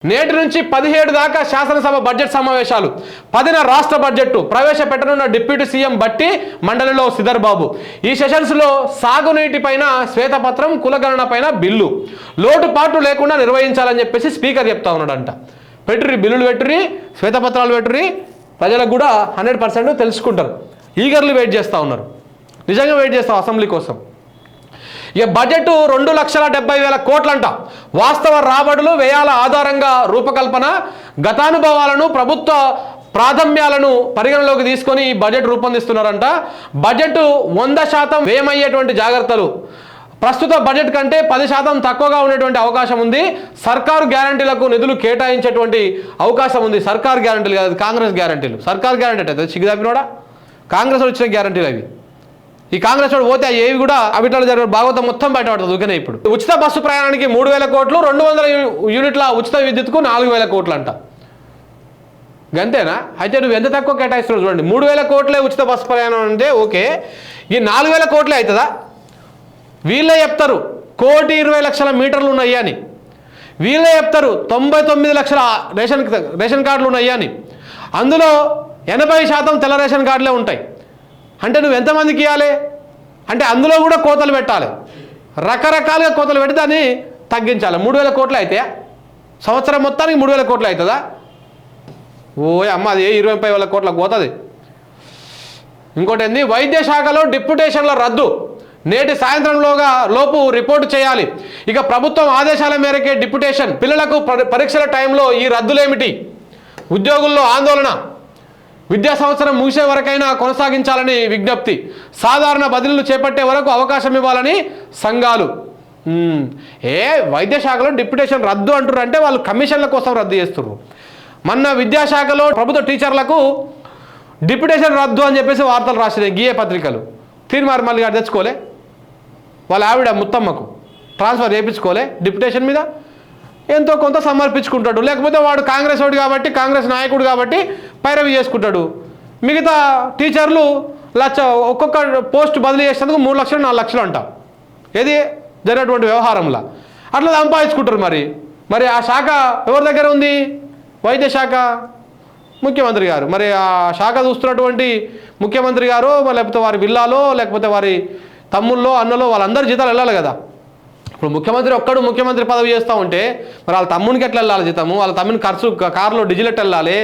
నేటి నుంచి 17 దాకా శాసనసభ బడ్జెట్ సమావేశాలు 10న రాష్ట్ర బడ్జెట్ ప్రవేశపెట్టనున్న డిప్యూటీ సీఎం బట్టి మండలిలో సిదర్ బాబు ఈ సెషన్స్ లో సాగునీటి పైన శ్వేతపత్రం కులగణన పైన బిల్లు లోటుపాటు లేకుండా నిర్వహించాలని చెప్పేసి స్పీకర్ చెప్తా ఉన్నాడంట. పెట్టురి బిల్లులు పెట్టురి శ్వేతపత్రాలు పెట్టురి ప్రజలకు కూడా 100% తెలుసుకుంటారు. ఈగర్లు వెయిట్ చేస్తూ ఉన్నారు. నిజంగా వెయిట్ చేస్తాం అసెంబ్లీ కోసం. ఇక బడ్జెట్ 2,70,000 కోట్లంట. వాస్తవ రాబడులు వ్యయాల ఆధారంగా రూపకల్పన గతానుభవాలను ప్రభుత్వ ప్రాధాన్యాలను పరిగణలోకి తీసుకొని ఈ బడ్జెట్ రూపొందిస్తున్నారంట. బడ్జెట్ 100% వ్యయమయ్యేటువంటి జాగ్రత్తలు ప్రస్తుత బడ్జెట్ కంటే 10% తక్కువగా ఉండేటువంటి అవకాశం ఉంది. సర్కారు గ్యారంటీలకు నిధులు కేటాయించేటువంటి అవకాశం ఉంది. సర్కారు గ్యారంటీలు కాదు, కాంగ్రెస్ గ్యారంటీలు. సర్కారు గ్యారంటీ అయితే సిగ్గుదాపినోడా? కాంగ్రెస్ వచ్చిన గ్యారంటీలు అవి. ఈ కాంగ్రెస్ వాడు పోతే ఏవి కూడా అవిటాలు జరిగిన భాగవతం మొత్తం బయటపడుతుంది. ఊకనే ఇప్పుడు ఉచిత బస్సు ప్రయాణానికి 3,000 కోట్లు, 200 యూనిట్ల ఉచిత విద్యుత్కు 4,000 కోట్లు అంట. గంతేనా? అయితే నువ్వు ఎంత తక్కువ కేటాయిస్తున్నావు చూడండి. 3,000 కోట్లే ఉచిత బస్సు ప్రయాణం అంటే ఓకే, ఈ 4,000 కోట్లే అవుతుందా? వీళ్ళే చెప్తారు 1,20,00,000 మీటర్లు ఉన్నాయి అని. వీళ్ళే చెప్తారు 99 లక్షల రేషన్ కార్డులు ఉన్నాయి అని. అందులో 80% తెల్ల రేషన్ కార్డులే ఉంటాయి. అంటే నువ్వు ఎంతమందికి ఇవ్వాలి? అంటే అందులో కూడా కోతలు పెట్టాలి. రకరకాలుగా కోతలు పెట్టి దాన్ని తగ్గించాలి. 3,000 కోట్లు అయితే సంవత్సరం మొత్తానికి 3,000 కోట్లు అవుతుందా? ఓయ్ అమ్మ, అది 25,000 కోట్లకు పోతుంది. ఇంకోటి ఏంది, వైద్య శాఖలో డిప్యుటేషన్ల రద్దు నేటి సాయంత్రంలోగా లోపు రిపోర్టు చేయాలి. ఇక ప్రభుత్వం ఆదేశాల మేరకే డిప్యుటేషన్. పిల్లలకు పరీక్షల టైంలో ఈ రద్దులేమిటి? ఉద్యోగుల్లో ఆందోళన. విద్యా సంవత్సరం ముగిసే వరకైనా కొనసాగించాలని విజ్ఞప్తి. సాధారణ బదిలీలు చేపట్టే వరకు అవకాశం ఇవ్వాలని సంఘాలు. వైద్య శాఖలో డిప్యుటేషన్ రద్దు అంటారు అంటే వాళ్ళు కమిషన్ల కోసం రద్దు చేస్తున్నారు. మొన్న విద్యాశాఖలో ప్రభుత్వ టీచర్లకు డిప్యుటేషన్ రద్దు అని చెప్పేసి వార్తలు రాసినాయి గిఏ పత్రికలు. తీర్మార్ మళ్ళీ గారు తెచ్చుకోలే, వాళ్ళ ఆవిడ ముత్తమ్మకు ట్రాన్స్ఫర్ చేయించుకోలే. డిప్యుటేషన్ మీద ఎంతో కొంత సమర్పించుకుంటాడు. లేకపోతే వాడు కాంగ్రెస్ వాడు కాబట్టి, కాంగ్రెస్ నాయకుడు కాబట్టి పైరవి చేసుకుంటాడు. మిగతా టీచర్లు ఒక్కొక్క పోస్ట్ బదిలీ చేసేందుకు 3 లక్షలు 4 లక్షలు అంట. ఏది జరిగినటువంటి వ్యవహారంలో అట్లా సంపాదించుకుంటారు. మరి ఆ శాఖ ఎవరి దగ్గర ఉంది? వైద్య శాఖ ముఖ్యమంత్రి గారు. మరి ఆ శాఖ చూస్తున్నటువంటి ముఖ్యమంత్రి గారు, లేకపోతే వారి బిల్లాలో, లేకపోతే వారి తమ్ముల్లో అన్నలో వాళ్ళందరి జీతాలు వెళ్ళాలి కదా. ఇప్పుడు ముఖ్యమంత్రి ఒక్కడు ముఖ్యమంత్రి పదవి చేస్తూ ఉంటే మరి వాళ్ళ తమ్మునికి ఎట్లా వెళ్ళాలి జీతము? వాళ్ళ తమ్ముని ఖర్చు కారులో డీజిల్ ఎట్లా వెళ్ళాలి?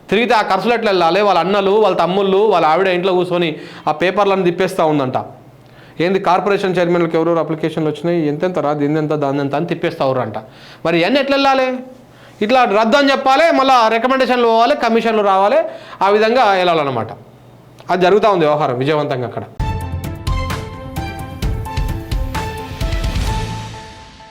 తిరిగితే ఆ ఖర్చులు ఎట్లా వెళ్ళాలి? వాళ్ళ అన్నలు, వాళ్ళ తమ్ముళ్ళు, వాళ్ళ ఆవిడ ఇంట్లో కూర్చొని ఆ పేపర్లను తిప్పేస్తూ ఉందంట. ఏంది కార్పొరేషన్ చైర్మన్లకు ఎవరెవరు అప్లికేషన్లు వచ్చినాయి, ఎంతెంత రా, దీనింత దానింత అని తిప్పేస్తారు అంట. మరి ఇవన్నీ ఎట్లా వెళ్ళాలి? ఇట్లా రద్దు అని చెప్పాలి, మళ్ళీ రికమెండేషన్లు పోవాలి, కమిషన్లు రావాలి, ఆ విధంగా వెళ్ళాలన్నమాట. అది జరుగుతూ ఉంది వ్యవహారం విజయవంతంగా అక్కడ.